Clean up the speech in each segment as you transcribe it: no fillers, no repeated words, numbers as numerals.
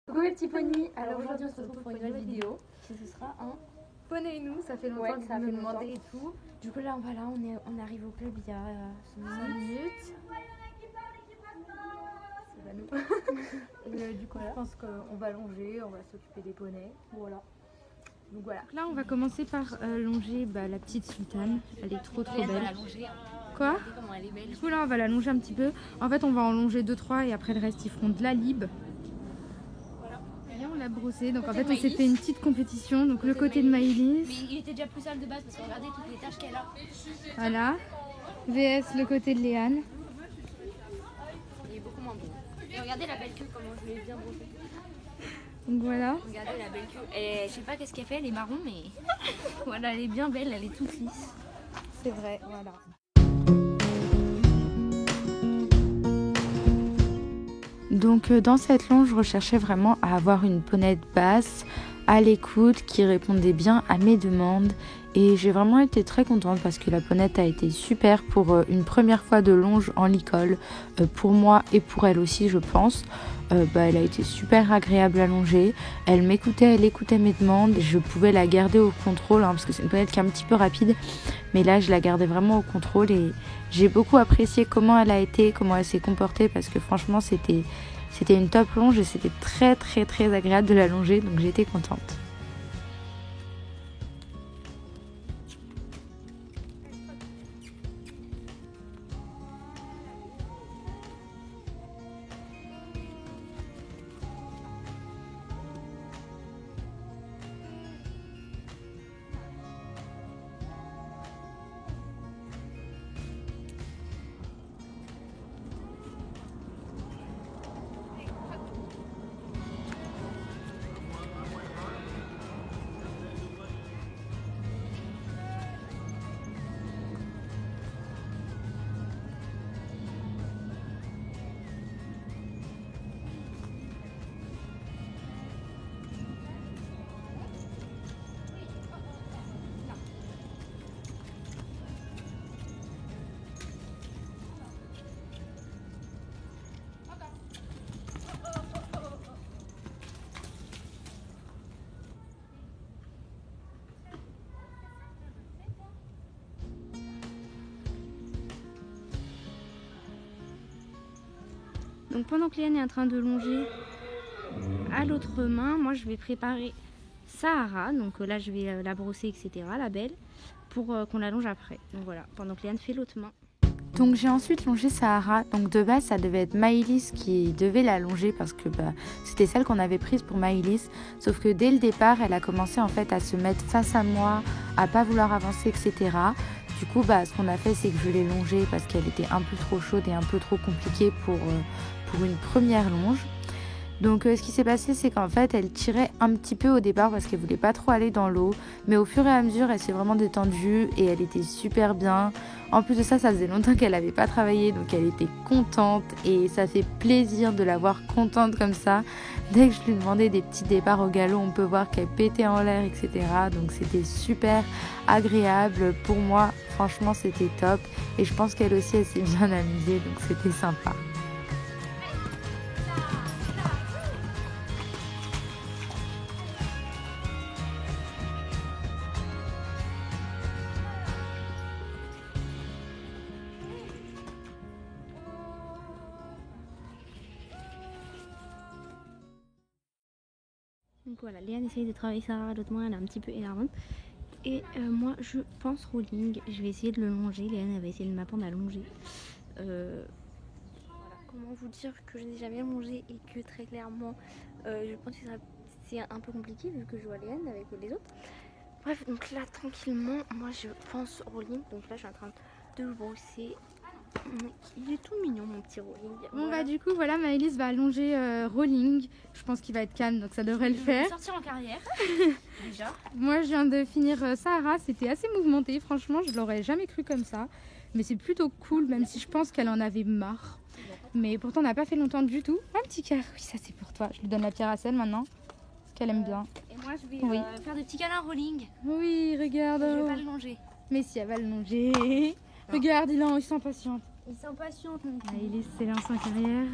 Coucou les petits ponis, alors aujourd'hui on se retrouve pour une nouvelle vidéo. Ce sera un poney et nous, ça fait longtemps que ça vous fait me demandez et tout. Du coup là voilà, on arrive au club il y a 5 minutes. C'est pas nous. Du coup je pense qu'on va longer, on va s'occuper des poneys. Voilà. Donc voilà. Là on va commencer par longer la petite sultane, elle est trop belle. Quoi? Du coup là on va la longer un petit peu. En fait on va en longer 2-3 et après le reste ils feront de la lib. On l'a brossé, donc en fait on s'est fait une petite compétition, donc le côté de Maëlys. Mais il était déjà plus sale de base parce que regardez toutes les taches qu'elle a. Voilà. VS le côté de Léane. Il est beaucoup moins beau. Et regardez la belle queue, comment je l'ai bien brossée. Donc voilà. Regardez la belle queue. Et je sais pas qu'est-ce qu'elle fait, elle est marron mais voilà, elle est bien belle, elle est toute lisse. C'est vrai, voilà. Donc dans cette longe, je recherchais vraiment à avoir une ponette basse, à l'écoute, qui répondait bien à mes demandes. Et j'ai vraiment été très contente parce que la ponette a été super pour une première fois de longe en licol, pour moi et pour elle aussi je pense. Elle a été super agréable à longer, elle m'écoutait, elle écoutait mes demandes, je pouvais la garder au contrôle parce que c'est une ponette qui est un petit peu rapide, mais là je la gardais vraiment au contrôle et j'ai beaucoup apprécié comment elle a été, comment elle s'est comportée parce que franchement c'était une top longe et c'était très très très agréable de la longer, donc j'étais contente. Donc pendant que Léane est en train de longer à l'autre main, moi je vais préparer Sahara. Donc là je vais la brosser, etc. la belle, pour qu'on la longe après. Donc voilà, pendant que Léane fait l'autre main. Donc j'ai ensuite longé Sahara. Donc de base ça devait être Maëlys qui devait la longer parce que c'était celle qu'on avait prise pour Maëlys. Sauf que dès le départ elle a commencé en fait à se mettre face à moi, à pas vouloir avancer, etc. Du coup, ce qu'on a fait, c'est que je l'ai longée parce qu'elle était un peu trop chaude et un peu trop compliquée pour une première longe. Donc ce qui s'est passé, c'est qu'en fait elle tirait un petit peu au départ parce qu'elle voulait pas trop aller dans l'eau, mais au fur et à mesure elle s'est vraiment détendue et elle était super bien. En plus de ça, ça faisait longtemps qu'elle n'avait pas travaillé, donc elle était contente et ça fait plaisir de la voir contente comme ça. Dès que je lui demandais des petits départs au galop, on peut voir qu'elle pétait en l'air, etc. Donc c'était super agréable pour moi, franchement c'était top et je pense qu'elle aussi elle s'est bien amusée, donc c'était sympa. Donc voilà, Léane essaye de travailler ça, l'autre main elle est un petit peu énervante. Et moi je pense rolling, je vais essayer de le longer, Léane elle va essayer de m'apprendre à longer. Voilà, comment vous dire que je n'ai jamais longé et que très clairement je pense que c'est un peu compliqué vu que je vois Léane avec les autres. Bref, donc là tranquillement, moi je pense rolling, donc là je suis en train de le brosser. Il est tout mignon mon petit rolling. Bon voilà. Du coup voilà, Maëlys va allonger rolling. Je pense qu'il va être calme donc ça devrait le faire. Sortir en carrière déjà. Moi je viens de finir Sahara, c'était assez mouvementé, franchement je l'aurais jamais cru comme ça. Mais c'est plutôt cool même si je pense qu'elle en avait marre. Mais pourtant on n'a pas fait longtemps du tout. Un petit cœur, oui ça c'est pour toi. Je lui donne la pierre à sel maintenant, qu'elle aime bien. Et moi je vais faire des petits câlins rolling. Oui regarde. Je vais pas le longer. Mais si elle va le longer. Regarde, il s'impatiente. Il s'impatiente. Il s'élance en carrière.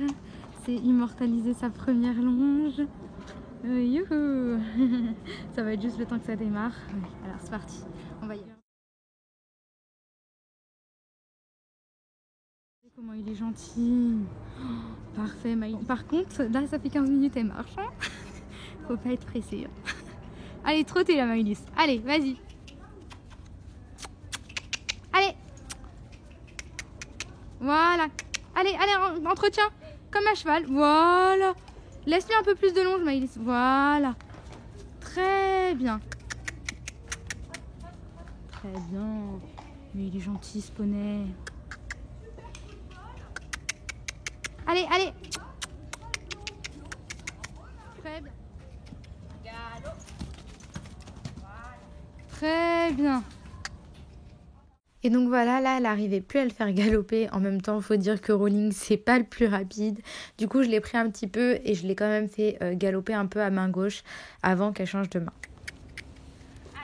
C'est immortaliser sa première longe. Youhou. Ça va être juste le temps que ça démarre. Ouais, alors c'est parti, on va y aller. Comment il est gentil. Oh, parfait Maïlis. Par contre, là ça fait 15 minutes elle marche. Hein. Faut pas être pressé. Hein. Allez, trottez la Maïlis. Allez, vas-y. Allez. Voilà. Allez, allez, entretien. Comme à cheval. Voilà. Laisse-lui un peu plus de longe, Maïlis. Voilà. Très bien. Très bien. Mais il est gentil, ce poney. Allez, allez. Très bien. Très bien. Et donc voilà, là elle n'arrivait plus à le faire galoper. En même temps, il faut dire que Rolling c'est pas le plus rapide. Du coup je l'ai pris un petit peu et je l'ai quand même fait galoper un peu à main gauche avant qu'elle change de main.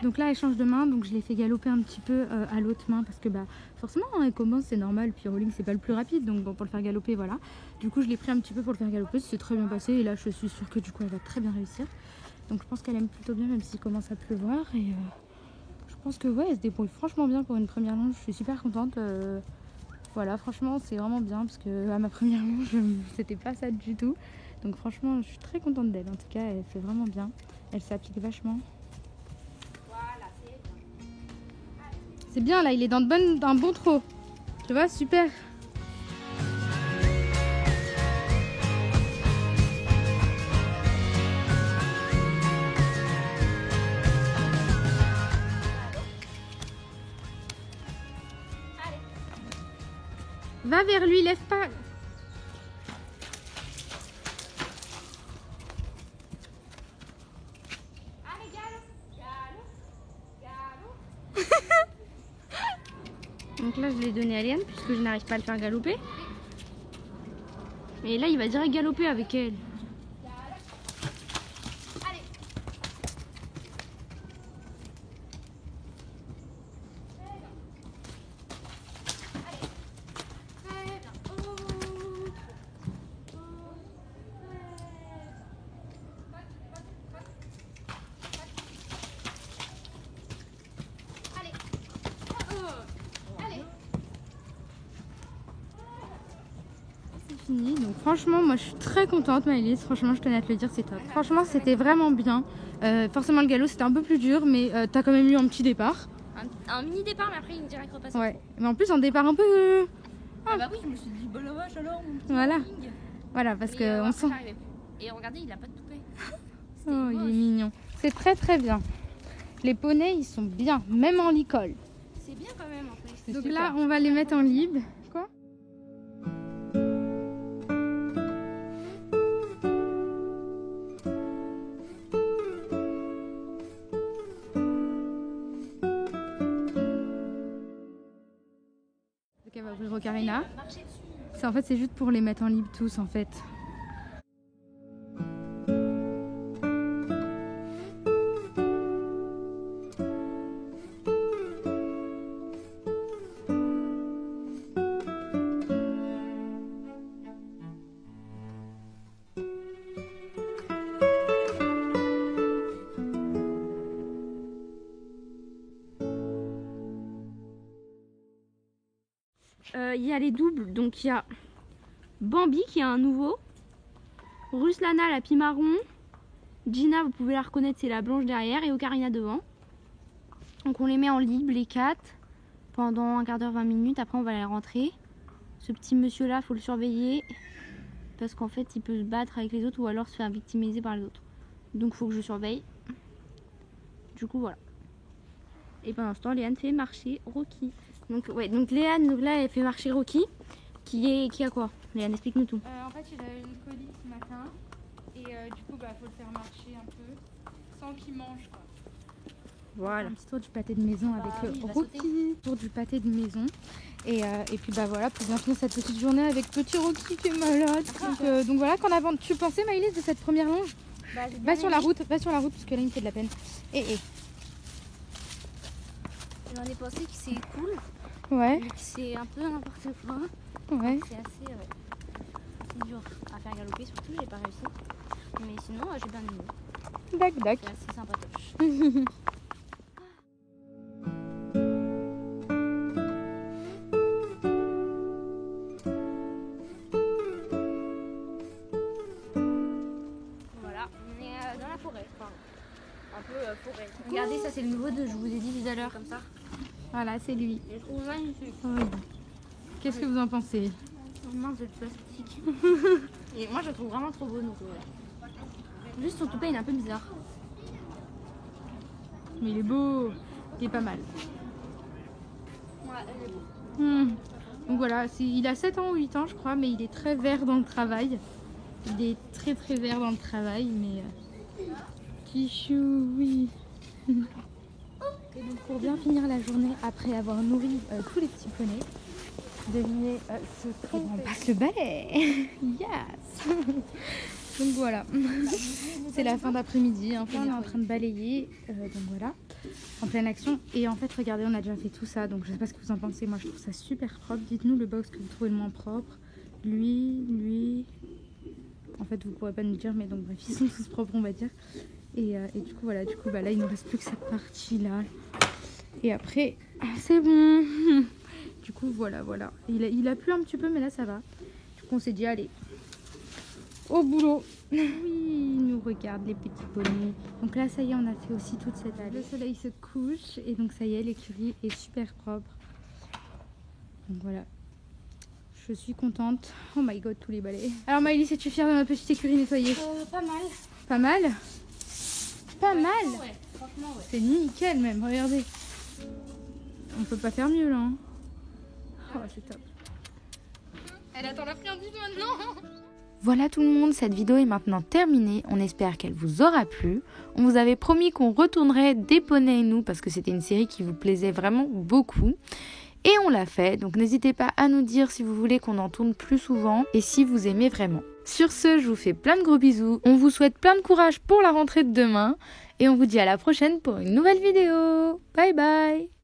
Donc là elle change de main, donc je l'ai fait galoper un petit peu à l'autre main parce que bah forcément hein, elle commence, c'est normal, puis Rolling c'est pas le plus rapide, donc bon, pour le faire galoper voilà. Du coup je l'ai pris un petit peu pour le faire galoper, c'est très bien passé et là je suis sûre que du coup elle va très bien réussir. Donc je pense qu'elle aime plutôt bien même s'il commence à pleuvoir et je pense que ouais elle se débrouille franchement bien pour une première longe, je suis super contente. Voilà franchement c'est vraiment bien parce que à ma première longe c'était pas ça du tout. Donc franchement je suis très contente d'elle, en tout cas elle fait vraiment bien, elle s'applique vachement. C'est bien là, il est dans un bon trot. Tu vois, super. Va vers lui, lève pas. Donc là je l'ai donné à Léane puisque je n'arrive pas à le faire galoper. Et là il va direct galoper avec elle. Donc franchement moi je suis très contente Maëlys, franchement je tenais à te le dire, c'est top. Franchement c'était vraiment bien, forcément le galop c'était un peu plus dur mais t'as quand même eu un petit départ. Un mini départ mais après une direct repassée. Ouais, mais en plus un départ un peu... Ah bah oui je me suis dit bah la vache alors mon petit Voilà, Rolling. voilà parce Mais, que on sent... Et regardez il a pas de toupet. Oh il est mignon, c'est très très bien. Les poneys ils sont bien, même en licol. C'est bien quand même en fait. Donc là on va les mettre en libre. Quoi ? Elle va ouvrir Ocarina. En fait c'est juste pour les mettre en libre tous en fait. Il y a les doubles, donc il y a Bambi qui est un nouveau, Ruslana la pie marron, Gina vous pouvez la reconnaître c'est la blanche derrière et Ocarina devant. Donc on les met en libre les 4 pendant un quart d'heure 20 minutes, après on va les rentrer. Ce petit monsieur là faut le surveiller parce qu'en fait il peut se battre avec les autres ou alors se faire victimiser par les autres. Donc faut que je surveille. Du coup voilà. Et pendant ce temps Léane fait marcher Rocky. Donc ouais, donc Léane, donc là elle fait marcher Rocky, qui a quoi? Léane, explique-nous tout. En fait il a eu une colique ce matin et du coup bah faut le faire marcher un peu sans qu'il mange quoi. Voilà. Un petit tour du pâté de maison avec Rocky. Tour du pâté de maison. Et puis bah voilà, pour bien finir cette petite journée avec petit Rocky qui est malade. Donc voilà, qu'en avant tu pensais Maëlys de cette première longe? Bah, va sur la route parce que là il me fait de la peine. J'en ai pensé que c'est cool. Ouais. Mais que c'est un peu n'importe quoi. Ouais. C'est assez dur à faire galoper, surtout j'ai pas réussi. Mais sinon j'ai bien aimé. Dac, dac. C'est assez sympatoche. Voilà, on est dans la forêt. Enfin, un peu forêt. Regardez, ça c'est le nouveau de je vous ai dit tout à l'heure, comme ça. Voilà, c'est lui. Je le trouve magnifique. Oui. Qu'est-ce que vous en pensez? Oh mince, c'est le plastique. Et moi je le trouve vraiment trop beau, donc juste son toupet il est un peu bizarre. Mais il est beau. Il est pas mal. Ouais, elle est beau. Donc voilà, il a 7 ans ou 8 ans je crois, mais il est très vert dans le travail. Il est très très vert dans le travail, mais... Petit chou, oui. Et donc pour bien finir la journée, après avoir nourri tous les petits poneys, devinez ce qu'on passe le balai. Yes. Donc voilà, c'est la fin d'après-midi, hein. On est en train de balayer, donc voilà, en pleine action. Et en fait, regardez, on a déjà fait tout ça, donc je sais pas ce que vous en pensez. Moi, je trouve ça super propre. Dites-nous le box que vous trouvez le moins propre. Lui. En fait, vous pourrez pas nous dire, mais donc bref, ils sont tous propres, on va dire. Et du coup, voilà, là, il ne reste plus que cette partie-là. Et après, c'est bon. Du coup, voilà. Il a plu un petit peu, mais là, ça va. Du coup, on s'est dit, allez, au boulot. Oui, ils nous regardent, les petits poneys. Donc là, ça y est, on a fait aussi toute cette allée. Le soleil se couche et donc ça y est, l'écurie est super propre. Donc voilà. Je suis contente. Oh my god, tous les balais. Alors Maëlys, es-tu fière de ma petite écurie nettoyée? Pas mal. Pas mal? Pas mal? Ouais, franchement, ouais. C'est nickel même, regardez. On peut pas faire mieux là. Hein. Oh, c'est top. Elle attend la friandise maintenant. Voilà tout le monde, cette vidéo est maintenant terminée. On espère qu'elle vous aura plu. On vous avait promis qu'on retournerait des poneys et nous parce que c'était une série qui vous plaisait vraiment beaucoup. Et on l'a fait, donc n'hésitez pas à nous dire si vous voulez qu'on en tourne plus souvent et si vous aimez vraiment. Sur ce, je vous fais plein de gros bisous. On vous souhaite plein de courage pour la rentrée de demain. Et on vous dit à la prochaine pour une nouvelle vidéo. Bye bye!